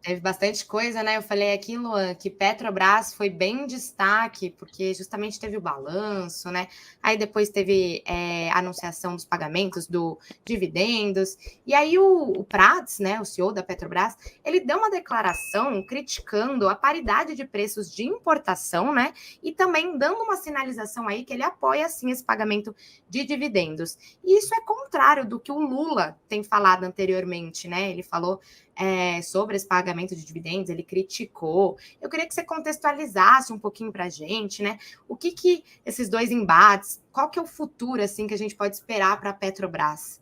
Teve bastante coisa, né? Eu falei aqui, Luan, que Petrobras foi bem destaque, porque justamente teve o balanço, né? Aí depois teve a anunciação dos pagamentos do dividendos. E aí o Prats, né, o CEO da Petrobras, ele deu uma declaração criticando a paridade de preços de importação, né? E também dando uma sinalização aí que ele apoia sim esse pagamento de dividendos. E isso é contrário do que o Lula tem falado anteriormente, né? Ele falou sobre esse pagamento de dividendos, ele criticou. Eu queria que você contextualizasse um pouquinho para a gente, né? O que esses dois embates, qual que é o futuro assim que a gente pode esperar para a Petrobras?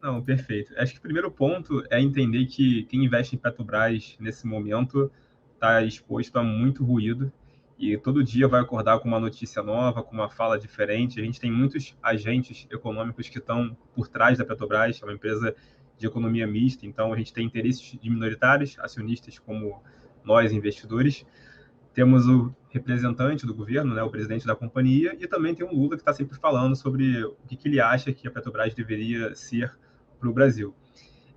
Não, perfeito. Acho que o primeiro ponto é entender que quem investe em Petrobras nesse momento está exposto a muito ruído e todo dia vai acordar com uma notícia nova, com uma fala diferente. A gente tem muitos agentes econômicos que estão por trás da Petrobras, é uma empresa de economia mista, então a gente tem interesses de minoritários, acionistas como nós, investidores. Temos o representante do governo, né, o presidente da companhia, e também tem o Lula que está sempre falando sobre o que ele acha que a Petrobras deveria ser para o Brasil.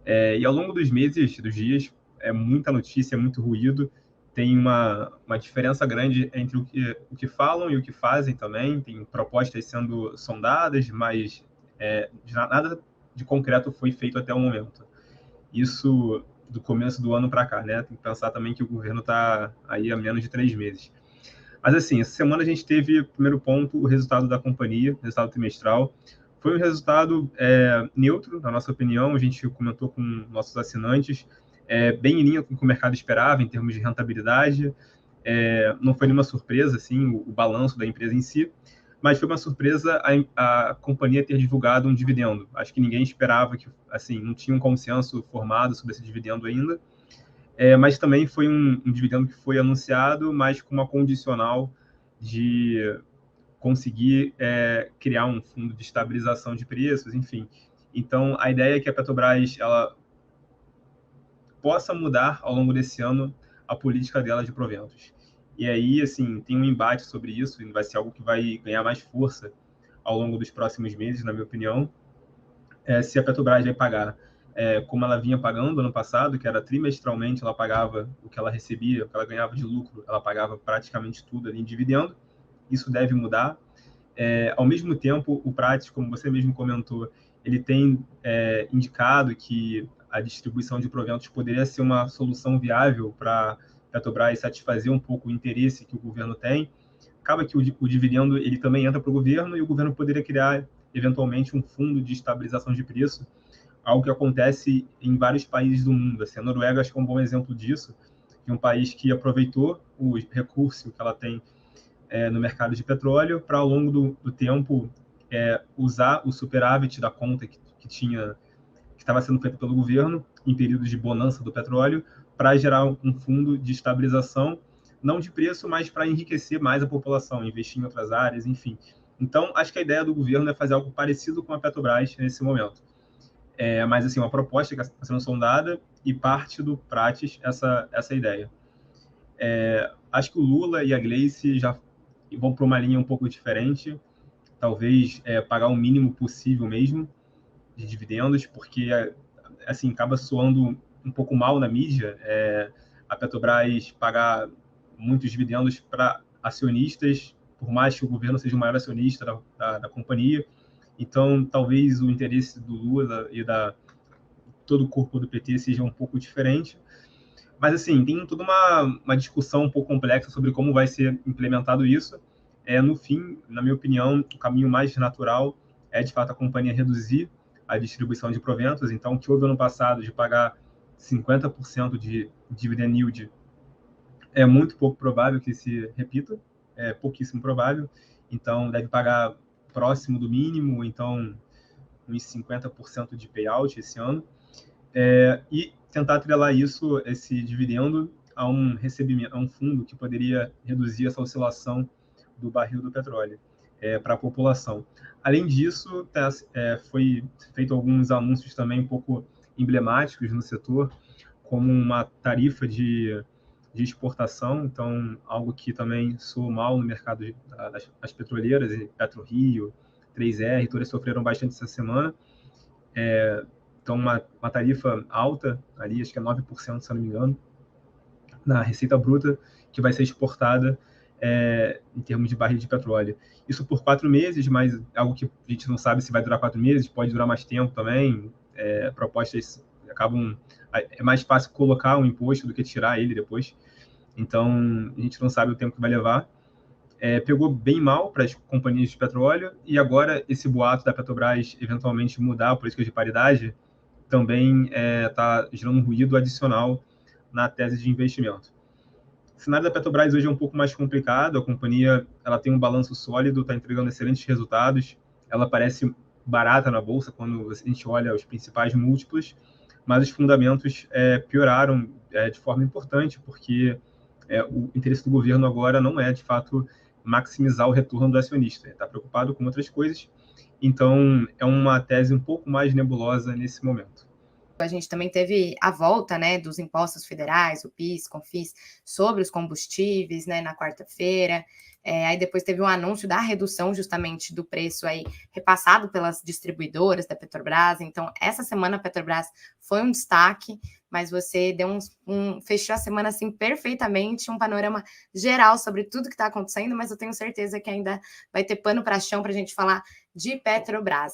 E ao longo dos meses, dos dias, é muita notícia, é muito ruído, tem uma diferença grande entre o que falam e o que fazem também, tem propostas sendo sondadas, mas nada de concreto foi feito até o momento. Isso do começo do ano para cá, né? Tem que pensar também que o governo está aí há menos de 3 meses. Mas assim, essa semana a gente teve, primeiro ponto, o resultado da companhia, resultado trimestral. Foi um resultado neutro, na nossa opinião, a gente comentou com nossos assinantes, bem em linha com o que o mercado esperava em termos de rentabilidade. Não foi nenhuma surpresa assim, o balanço da empresa em si, mas foi uma surpresa a companhia ter divulgado um dividendo. Acho que ninguém esperava que, assim, não tinha um consenso formado sobre esse dividendo ainda. Mas também foi um dividendo que foi anunciado, mas com uma condicional de conseguir criar um fundo de estabilização de preços, enfim. Então, a ideia é que a Petrobras ela possa mudar ao longo desse ano a política dela de proventos. E aí, assim, tem um embate sobre isso, e vai ser algo que vai ganhar mais força ao longo dos próximos meses, na minha opinião, se a Petrobras vai pagar como ela vinha pagando ano passado, que era trimestralmente, ela pagava o que ela recebia, o que ela ganhava de lucro, ela pagava praticamente tudo ali em dividendo. Isso deve mudar. Ao mesmo tempo, o Prates, como você mesmo comentou, ele tem indicado que a distribuição de proventos poderia ser uma solução viável para a Petrobras satisfazer um pouco o interesse que o governo tem. Acaba que o dividendo ele também entra para o governo e o governo poderia criar eventualmente um fundo de estabilização de preço, algo que acontece em vários países do mundo. Assim, a Noruega acho que é um bom exemplo disso, de um país que aproveitou o recurso que ela tem no mercado de petróleo para, ao longo do tempo, usar o superávit da conta que tinha, que estava sendo feito pelo governo em períodos de bonança do petróleo, para gerar um fundo de estabilização, não de preço, mas para enriquecer mais a população, investir em outras áreas, enfim. Então, acho que a ideia do governo é fazer algo parecido com a Petrobras nesse momento. Mas, assim, uma proposta que está sendo sondada e parte do Prates essa ideia. Acho que o Lula e a Gleice já vão para uma linha um pouco diferente, talvez pagar o mínimo possível mesmo de dividendos, porque assim acaba soando um pouco mal na mídia a Petrobras pagar muitos dividendos para acionistas, por mais que o governo seja o maior acionista da companhia. Então, talvez o interesse do Lula e da todo o corpo do PT seja um pouco diferente. Mas, assim, tem toda uma discussão um pouco complexa sobre como vai ser implementado isso. No fim, na minha opinião, o caminho mais natural é, de fato, a companhia reduzir a distribuição de proventos. Então, o que houve ano passado de pagar 50% de dividend yield é muito pouco provável que se repita, é pouquíssimo provável. Então, deve pagar próximo do mínimo, então uns 50% de payout esse ano. E tentar atrelar isso, esse dividendo, a um recebimento, a um fundo que poderia reduzir essa oscilação do barril do petróleo para a população. Além disso, foi feito alguns anúncios também um pouco emblemáticos no setor, como uma tarifa de exportação, então algo que também soou mal no mercado das petroleiras, PetroRio, 3R, todas sofreram bastante essa semana. Então, uma tarifa alta ali, acho que é 9%, se eu não me engano, na receita bruta que vai ser exportada em termos de barril de petróleo. Isso por 4 meses, mas algo que a gente não sabe se vai durar 4 meses, pode durar mais tempo também. Propostas acabam... É mais fácil colocar um imposto do que tirar ele depois. Então, a gente não sabe o tempo que vai levar. Pegou bem mal para as companhias de petróleo, e agora esse boato da Petrobras eventualmente mudar a política de paridade também está gerando um ruído adicional na tese de investimento. O cenário da Petrobras hoje é um pouco mais complicado. A companhia ela tem um balanço sólido, está entregando excelentes resultados. Ela parece barata na bolsa quando a gente olha os principais múltiplos, mas os fundamentos pioraram de forma importante, porque o interesse do governo agora não é, de fato, maximizar o retorno do acionista. Está preocupado com outras coisas. Então, é uma tese um pouco mais nebulosa nesse momento. A gente também teve a volta, né, dos impostos federais, o PIS, CONFIS, sobre os combustíveis, né, na quarta-feira. Aí depois teve um anúncio da redução justamente do preço aí repassado pelas distribuidoras da Petrobras. Então, essa semana a Petrobras foi um destaque, mas você deu fechou a semana assim perfeitamente, um panorama geral sobre tudo que está acontecendo, mas eu tenho certeza que ainda vai ter pano para chão para a gente falar de Petrobras.